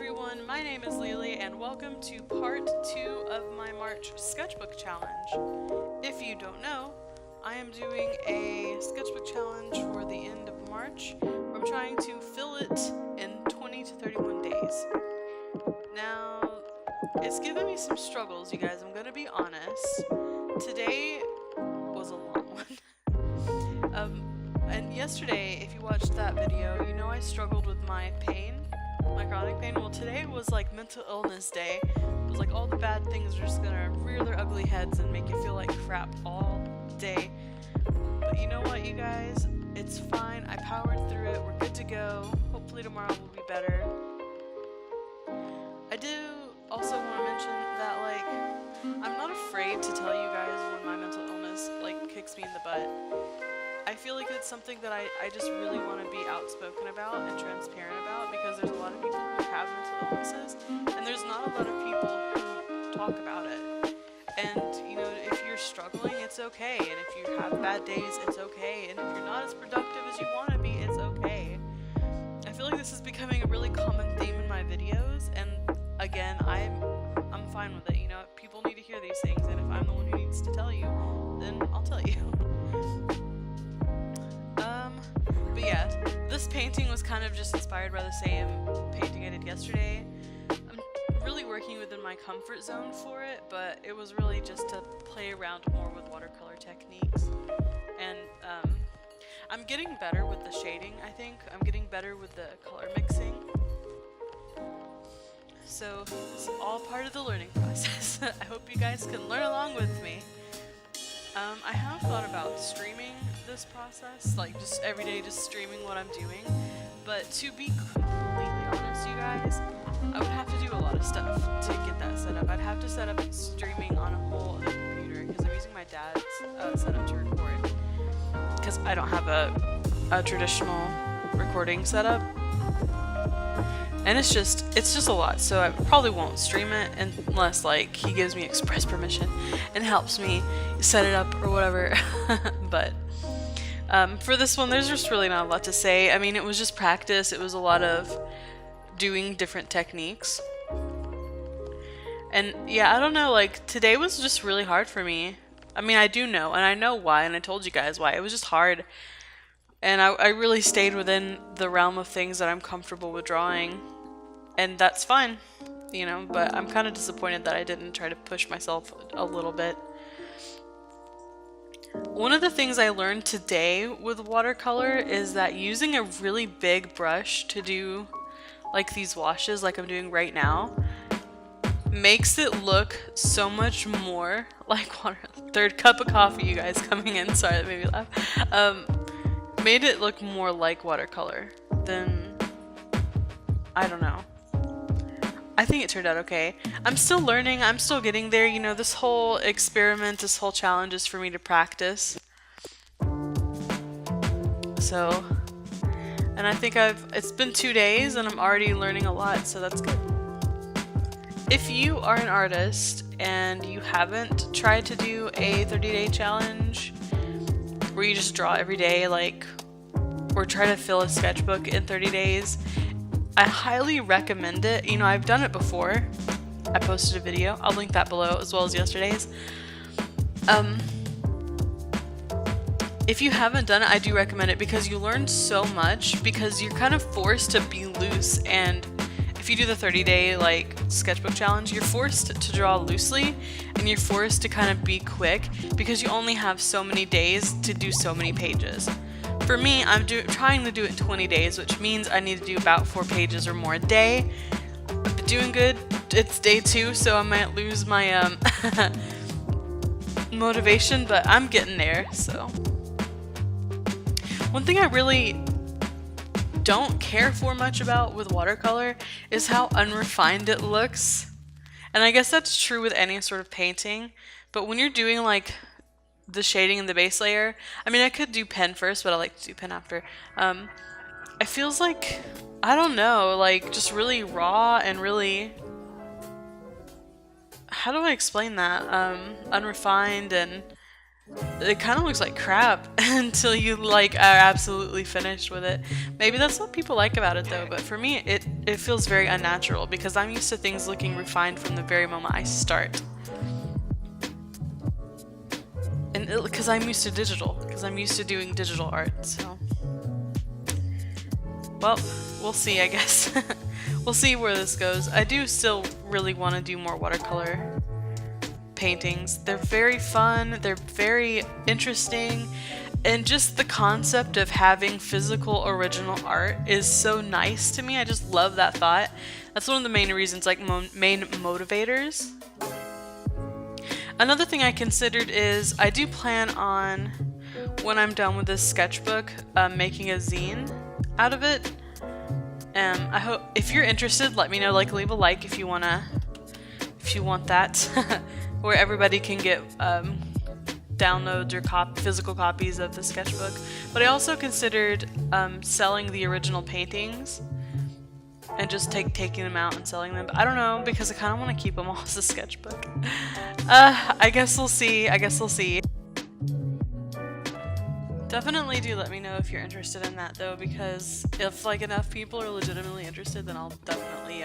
everyone, my name is Lily and welcome to part 2 of my March sketchbook challenge. If you don't know, I am doing a sketchbook challenge for the end of March where I'm trying to fill it in 20 to 31 days. Now, it's given me some struggles, you guys, I'm gonna be honest. Today was a long one. And yesterday, if you watched that video, you know I struggled with my pain. My chronic pain. Well, today was like mental illness day. It was like all the bad things are just gonna rear their ugly heads and make you feel like crap all day. But you know what, you guys? It's fine. I powered through it. We're good to go. Hopefully tomorrow will be better. I do also want to mention that, like, I'm not afraid to tell you guys when my mental illness, like, kicks me in the butt. I feel like it's something that I just really want to be outspoken about and transparent about, because there's a lot of people who have mental illnesses and there's not a lot of people who talk about it. And you know, if you're struggling, it's okay, and if you have bad days, it's okay, and if you're not as productive as you want to be, it's okay. I feel like this is becoming a really common theme in my videos, and again, I'm fine with it. You know, people need to hear these things, and if I'm the one who needs to tell you, then I'll tell you. But yeah, this painting was kind of just inspired by the same painting I did yesterday. I'm really working within my comfort zone for it, but it was really just to play around more with watercolor techniques. And I'm getting better with the shading, I think. I'm getting better with the color mixing. So it's all part of the learning process. I hope you guys can learn along with me. I have thought about streaming this process, like just every day just streaming what I'm doing, but to be completely honest, you guys, I would have to do a lot of stuff to get that set up. I'd have to set up streaming on a whole other computer because I'm using my dad's setup to record, because I don't have a traditional recording setup. And it's just a lot, so I probably won't stream it unless like he gives me express permission and helps me set it up or whatever. But for this one, there's just really not a lot to say. I mean, it was just practice. It was a lot of doing different techniques. And yeah, I don't know, like today was just really hard for me. I mean, I do know, and I know why, and I told you guys why. It was just hard. And I really stayed within the realm of things that I'm comfortable with drawing. And that's fine, you know, but I'm kind of disappointed that I didn't try to push myself a little bit. One of the things I learned today with watercolor is that using a really big brush to do like these washes like I'm doing right now makes it look so much more like water. Third cup of coffee, you guys, coming in. Sorry, that made me laugh. Made it look more like watercolor than, I don't know. I think it turned out okay. I'm still learning, I'm still getting there, you know, this whole experiment, this whole challenge is for me to practice. So, and I think it's been 2 days and I'm already learning a lot, so that's good. If you are an artist and you haven't tried to do a 30-day challenge, where you just draw every day, like, or try to fill a sketchbook in 30 days, I highly recommend it. You know, I've done it before. I posted a video. I'll link that below, as well as yesterday's. If you haven't done it, I do recommend it because you learn so much, because you're kind of forced to be loose. And if you do the 30-day like sketchbook challenge, you're forced to draw loosely and you're forced to kind of be quick because you only have so many days to do so many pages. For me, I'm trying to do it in 20 days, which means I need to do about 4 pages or more a day. I've been doing good. It's day 2, so I might lose my motivation, but I'm getting there. So one thing I really don't care for much about with watercolor is how unrefined it looks. And I guess that's true with any sort of painting, but when you're doing like the shading and the base layer, I mean, I could do pen first, but I like to do pen after. It feels like, I don't know, like just really raw and really, how do I explain that? Unrefined, and it kind of looks like crap until you like are absolutely finished with it. Maybe that's what people like about it though, but for me it feels very unnatural because I'm used to things looking refined from the very moment I start. And because I'm used to digital, because I'm used to doing digital art, so. Well, we'll see, I guess. We'll see where this goes. I do still really want to do more watercolor paintings. They're very fun, they're very interesting, and just the concept of having physical original art is so nice to me. I just love that thought. That's one of the main reasons, like main motivators. Another thing I considered is I do plan on, when I'm done with this sketchbook, making a zine out of it. I hope, if you're interested, let me know, like leave a like if you want that, where everybody can get downloads or physical copies of the sketchbook. But I also considered selling the original paintings and just taking them out and selling them. But I don't know, because I kind of want to keep them all as a sketchbook. I guess we'll see. Definitely do let me know if you're interested in that though, because if like enough people are legitimately interested, then I'll definitely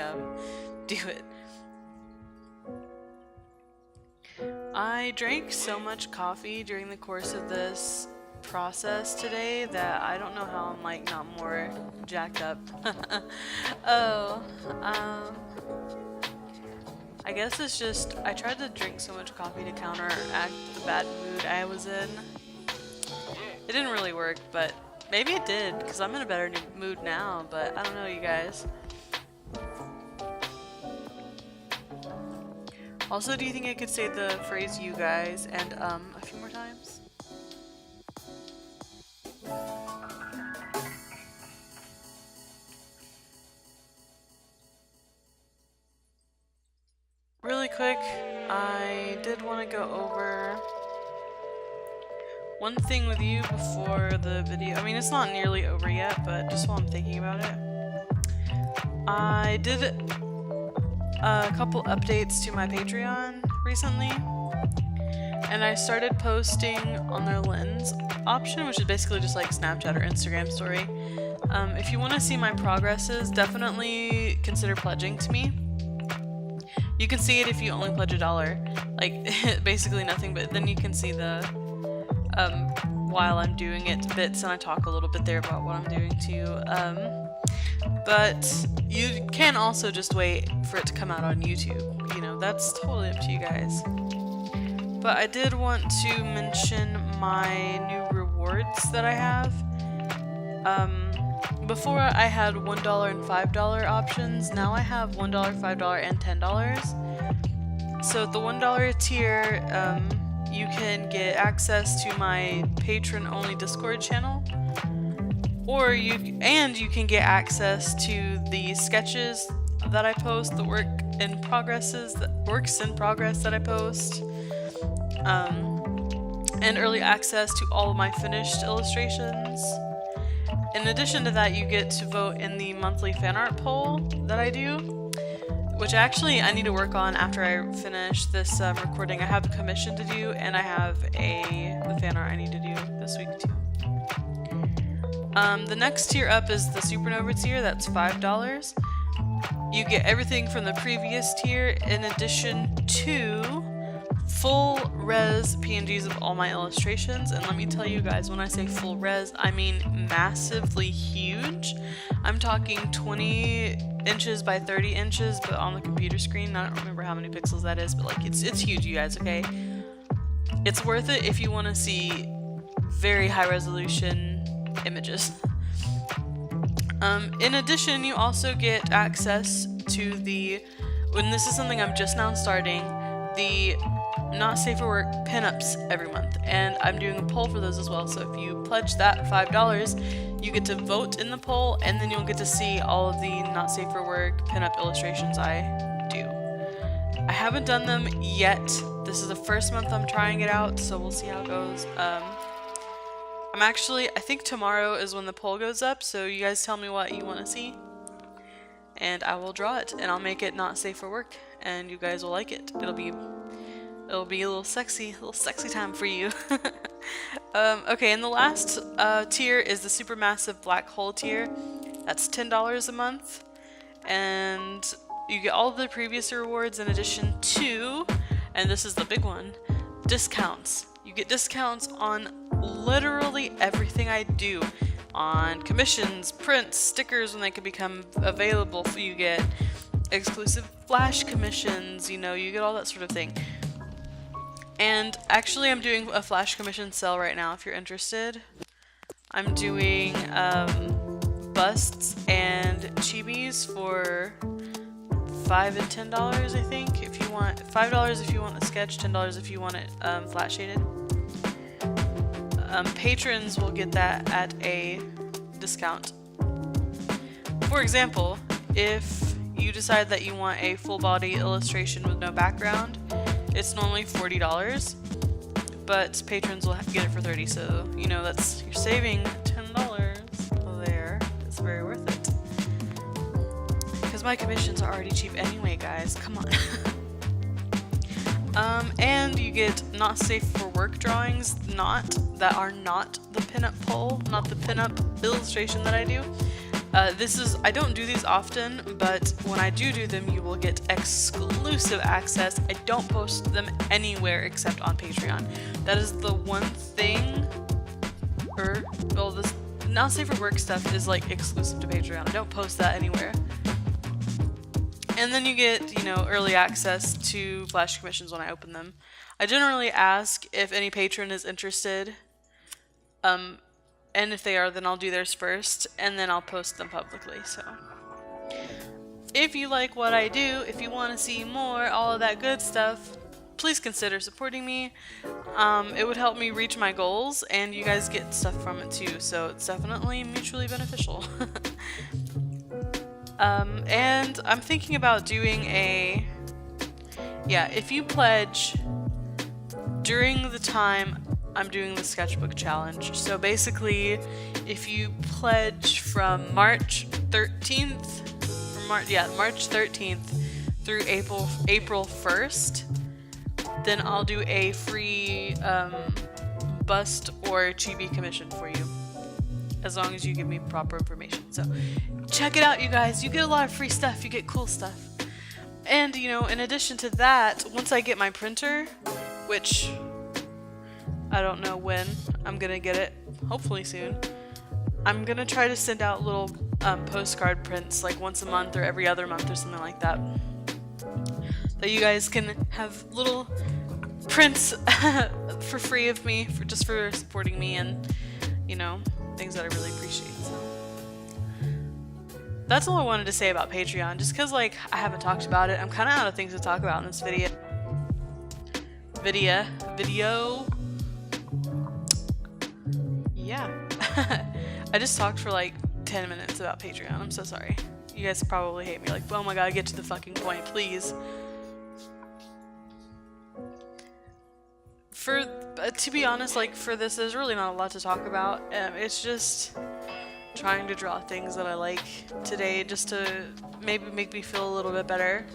do it. I drank so much coffee during the course of this process today that I don't know how I'm like not more jacked up. I guess it's just I tried to drink so much coffee to counteract the bad mood I was in. It didn't really work, but maybe it did, because I'm in a better mood now, but I don't know, you guys. Also, do you think I could say the phrase "you guys" and a few more times? Really quick, I did want to go over one thing with you before the video. I mean, it's not nearly over yet, but just while I'm thinking about it. I did a couple updates to my Patreon recently, and I started posting on their lens option, which is basically just like Snapchat or Instagram story. If you want to see my progresses, definitely consider pledging to me. You can see it if you only pledge $1, like basically nothing, but then you can see the while I'm doing it bits, and I talk a little bit there about what I'm doing too. But you can also just wait for it to come out on YouTube. You know, that's totally up to you guys. But I did want to mention my new rewards that I have. Before I had $1 and $5 options. Now I have $1, $5, and $10. So at the $1 tier, you can get access to my patron-only Discord channel, or you can get access to the sketches that I post, the works in progress that I post, and early access to all of my finished illustrations. In addition to that, you get to vote in the monthly fan art poll that I do, which actually I need to work on after I finish this recording. I have a commission to do, and I have the fan art I need to do this week too. The next tier up is the Supernova tier. That's $5. You get everything from the previous tier, in addition to full res PNGs of all my illustrations. And let me tell you guys, when I say full res, I mean massively huge. I'm talking 20 inches by 30 inches, but on the computer screen. I don't remember how many pixels that is, but like it's huge, you guys, okay? It's worth it if you want to see very high resolution images. In addition, you also get access to and this is something I'm just now starting, the Not Safe for Work pinups every month, and I'm doing a poll for those as well. So if you pledge that $5, you get to vote in the poll, and then you'll get to see all of the Not Safe for Work pinup illustrations I do. I haven't done them yet. This is the first month I'm trying it out, so we'll see how it goes. I think tomorrow is when the poll goes up, so you guys tell me what you want to see, and I will draw it, and I'll make it not safe for work, and you guys will like it. It'll be It'll be a little sexy time for you. Okay, and the last tier is the supermassive black hole tier. That's $10 a month, and you get all of the previous rewards in addition to, and this is the big one, discounts. You get discounts on literally everything I do, on commissions, prints, stickers when they can become available. You get exclusive flash commissions, you know, you get all that sort of thing. And actually I'm doing a flash commission sale right now if you're interested. I'm doing busts and chibis for $5 and $10, I think. If you want $5 if you want the sketch, $10 if you want it flat shaded. Patrons will get that at a discount. For example, if you decide that you want a full body illustration with no background, it's normally $40, but patrons will get it for $30, so you know you're saving $10 there. It's very worth it. Because my commissions are already cheap anyway, guys. Come on. And you get not safe for work drawings, that are not the pinup poll, not the pinup illustration that I do. I don't do these often, but when I do them, you will get exclusive access. I don't post them anywhere except on Patreon. That is the one thing, this not safe for work stuff is like exclusive to Patreon. I don't post that anywhere. And then you get, you know, early access to flash commissions when I open them. I generally ask if any patron is interested, and if they are, then I'll do theirs first, and then I'll post them publicly. So if you like what I do, if you want to see more, all of that good stuff, please consider supporting me. It would help me reach my goals, and you guys get stuff from it too, so it's definitely mutually beneficial. And I'm thinking about doing if you pledge during the time I'm doing the sketchbook challenge. So basically, if you pledge from March 13th through April 1st, then I'll do a free bust or chibi commission for you, as long as you give me proper information. So check it out, you guys. You get a lot of free stuff. You get cool stuff. And, you know, in addition to that, once I get my printer, which I don't know when I'm gonna get it, hopefully soon, I'm gonna try to send out little postcard prints like once a month or every other month or something like that, that you guys can have little prints for free of me, just for supporting me, and, you know, things that I really appreciate. So that's all I wanted to say about Patreon, just because, like, I haven't talked about it. I'm kind of out of things to talk about in this video. Yeah. I just talked for like 10 minutes about Patreon. I'm so sorry. You guys probably hate me, like, oh my god, get to the fucking point, please. To be honest, like, for this, there's really not a lot to talk about. It's just trying to draw things that I like today, just to maybe make me feel a little bit better.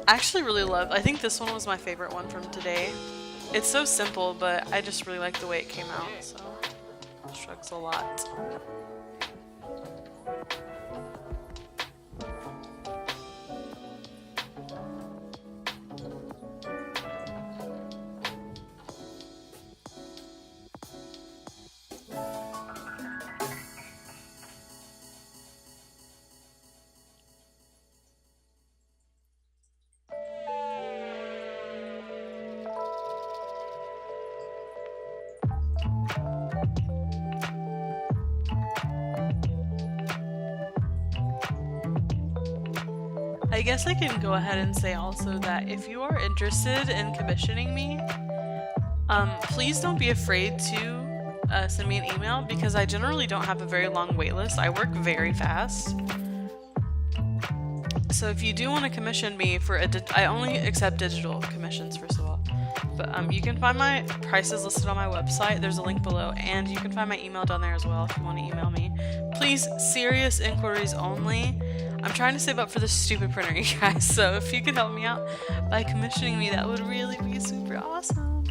I actually really I think this one was my favorite one from today. It's so simple, but I just really like the way it came out, so shrugs a lot. I guess I can go ahead and say also that if you are interested in commissioning me, please don't be afraid to send me an email, because I generally don't have a very long wait list. I work very fast. So if you do want to commission me for I only accept digital commissions, first of all. But you can find my prices listed on my website. There's a link below, and you can find my email down there as well if you want to email me. Please, serious inquiries only. I'm trying to save up for this stupid printer, you guys, so if you could help me out by commissioning me, that would really be super awesome.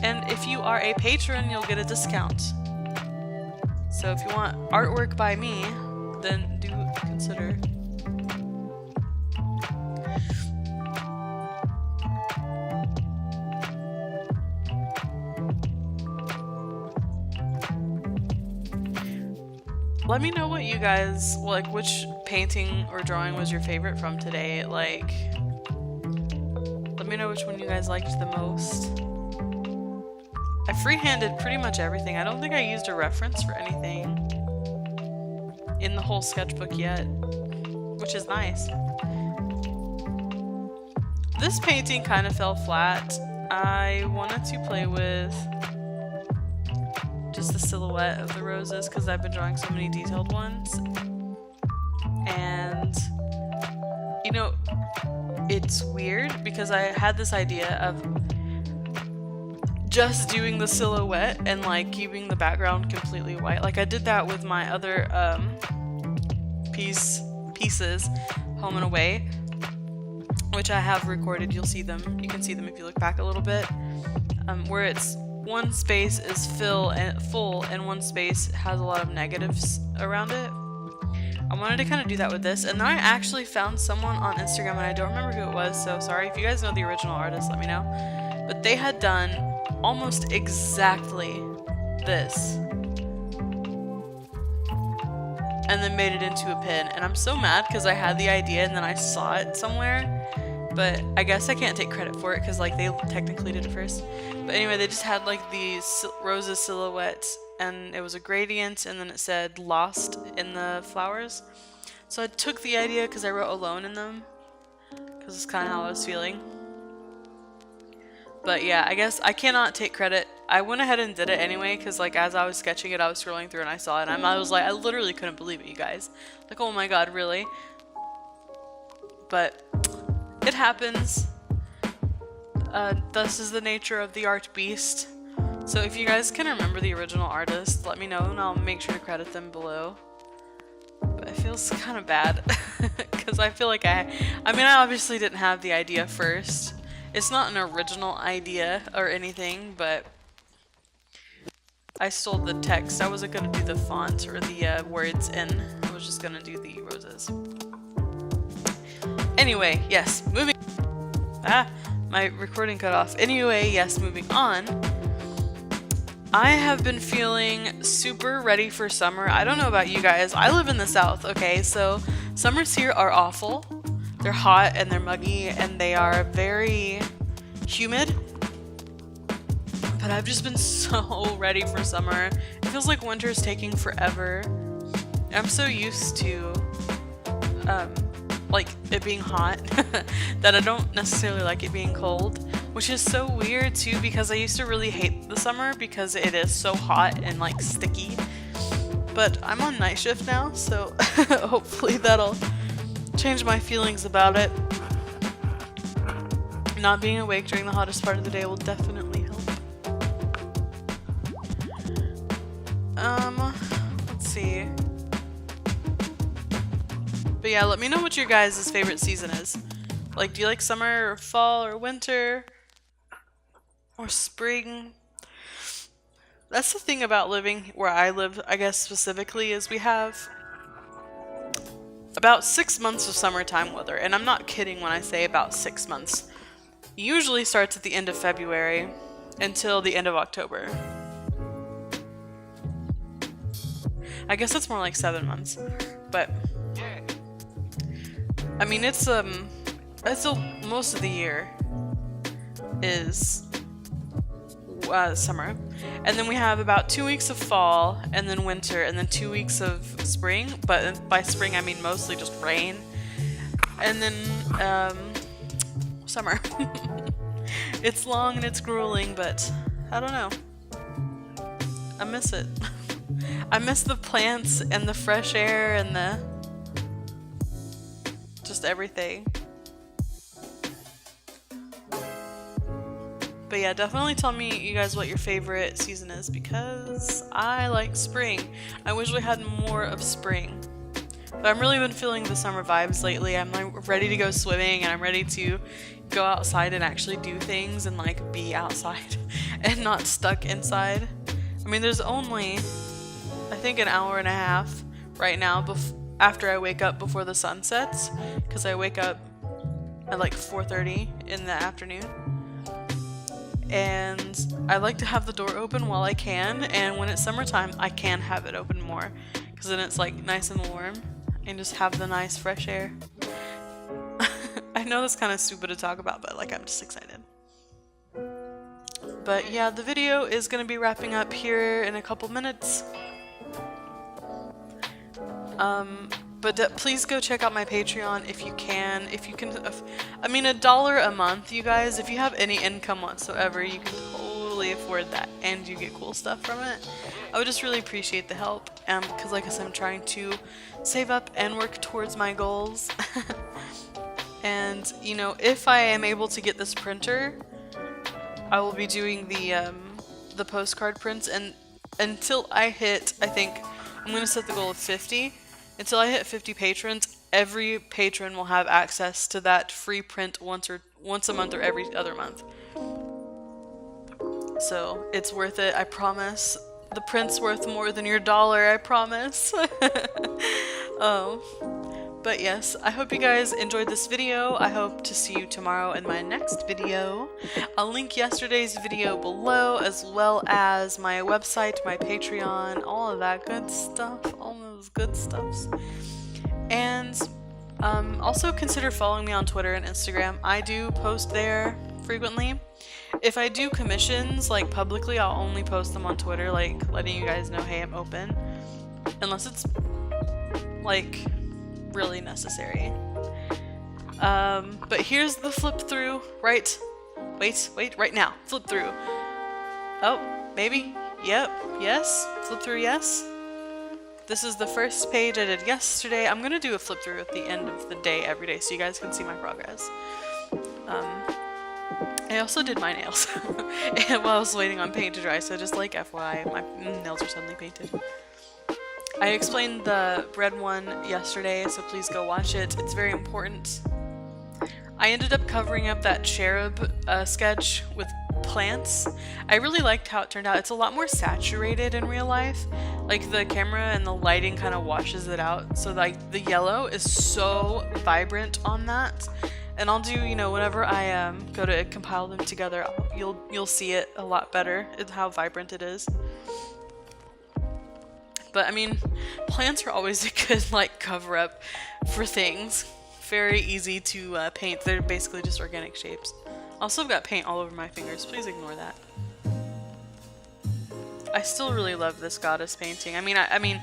And if you are a patron, you'll get a discount. So if you want artwork by me, then do consider. Let me know what you guys, like, which painting or drawing was your favorite from today. Like, let me know which one you guys liked the most. I freehanded pretty much everything. I don't think I used a reference for anything in the whole sketchbook yet, which is nice. This painting kind of fell flat. I wanted to play with just the silhouette of the roses because I've been drawing so many detailed ones. And, you know, it's weird because I had this idea of just doing the silhouette and like keeping the background completely white. Like I did that with my other pieces, Home and Away, which I have recorded. You'll see them. You can see them if you look back a little bit, where it's one space is full and one space has a lot of negatives around it. I wanted to kind of do that with this, and then I actually found someone on Instagram, and I don't remember who it was, so sorry. If you guys know the original artist, let me know. But they had done almost exactly this and then made it into a pin, and I'm so mad because I had the idea and then I saw it somewhere, but I guess I can't take credit for it because like they technically did it first. But anyway, they just had like these roses silhouettes and it was a gradient and then it said lost in the flowers. So I took the idea because I wrote alone in them because it's kind of how I was feeling. But yeah, I guess I cannot take credit. I went ahead and did it anyway because like as I was sketching it, I was scrolling through and I saw it and I was like, I literally couldn't believe it, you guys. Like, oh my god, really? But it happens. This is the nature of the art beast. So if you guys can remember the original artist, let me know and I'll make sure to credit them below. But it feels kind of bad because I feel like I mean, I obviously didn't have the idea first. It's not an original idea or anything, but I stole the text. I wasn't going to do the font or the words in. I was just going to do the roses. Anyway, yes, moving. My recording cut off. Anyway, yes, moving on. I have been feeling super ready for summer. I don't know about you guys. I live in the South, okay? So summers here are awful. They're hot and they're muggy and they are very humid. But I've just been so ready for summer. It feels like winter's taking forever. I'm so used to like it being hot that I don't necessarily like it being cold, which is so weird too because I used to really hate the summer because it is so hot and like sticky. But I'm on night shift now, so hopefully that'll change my feelings about it. Not being awake during the hottest part of the day will definitely help. Let's see. But yeah, let me know what your guys' favorite season is. Like, do you like summer or fall or winter or spring? That's the thing about living where I live, I guess specifically, is we have about 6 months of summertime weather, and I'm not kidding when I say about 6 months. It usually starts at the end of February until the end of October. I guess it's more like 7 months, but I mean it's still most of the year is summer, and then we have about 2 weeks of fall, and then winter, and then 2 weeks of spring. But by spring I mean mostly just rain, and then summer. It's long and it's grueling, but I don't know. I miss it. I miss the plants and the fresh air and the just everything. But yeah, definitely tell me, you guys, what your favorite season is, because I like spring. I wish we had more of spring. But I'm really been feeling the summer vibes lately. I'm like ready to go swimming, and I'm ready to go outside and actually do things and like be outside and not stuck inside. I mean, there's only, I think, an hour and a half right now after I wake up before the sun sets, because I wake up at like 4:30 in the afternoon. And I like to have the door open while I can, and when it's summertime I can have it open more, because then it's like nice and warm and just have the nice fresh air. I know that's kind of stupid to talk about, but like I'm just excited. But yeah, the video is going to be wrapping up here in a couple minutes. But please go check out my Patreon if you can. I mean, $1 a month, you guys. If you have any income whatsoever, you can totally afford that, and you get cool stuff from it. I would just really appreciate the help, because like I said, I'm trying to save up and work towards my goals. And you know, if I am able to get this printer, I will be doing the postcard prints, and until I hit, I think I'm gonna set the goal of 50. Until I hit 50 patrons, every patron will have access to that free print once a month or every other month. So it's worth it, I promise. The print's worth more than your $1, I promise. Oh. But yes, I hope you guys enjoyed this video. I hope to see you tomorrow in my next video. I'll link yesterday's video below, as well as my website, my Patreon, all of that good stuff, all those good stuffs. And also consider following me on Twitter and Instagram. I do post there frequently. If I do commissions, like publicly, I'll only post them on Twitter, like letting you guys know, hey, I'm open. Unless it's like really necessary. But here's the flip through, right? Wait, right now. Flip through. Oh, maybe? Yep, yes. Flip through, yes. This is the first page I did yesterday. I'm gonna do a flip through at the end of the day every day so you guys can see my progress. I also did my nails and while I was waiting on paint to dry, so just like FYI, my nails are suddenly painted. I explained the bread one yesterday, so please go watch it. It's very important. I ended up covering up that cherub sketch with plants. I really liked how it turned out. It's a lot more saturated in real life. Like the camera and the lighting kind of washes it out. So like the yellow is so vibrant on that. And I'll do, you know, whenever I go to compile them together, you'll see it a lot better, how vibrant it is. But I mean, plants are always a good like cover up for things. Very easy to paint. They're basically just organic shapes. Also, I've got paint all over my fingers. Please ignore that. I still really love this goddess painting. I mean,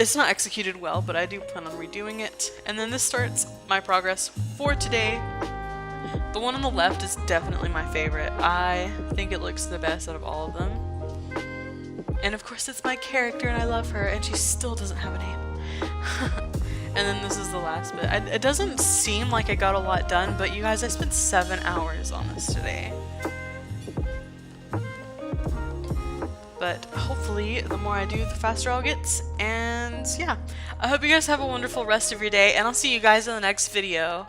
it's not executed well, but I do plan on redoing it. And then this starts my progress for today. The one on the left is definitely my favorite. I think it looks the best out of all of them. And of course it's my character and I love her, and she still doesn't have a name. And then this is the last bit. It doesn't seem like I got a lot done, but you guys, I spent 7 hours on this today. But hopefully the more I do, the faster I'll get. And yeah, I hope you guys have a wonderful rest of your day, and I'll see you guys in the next video.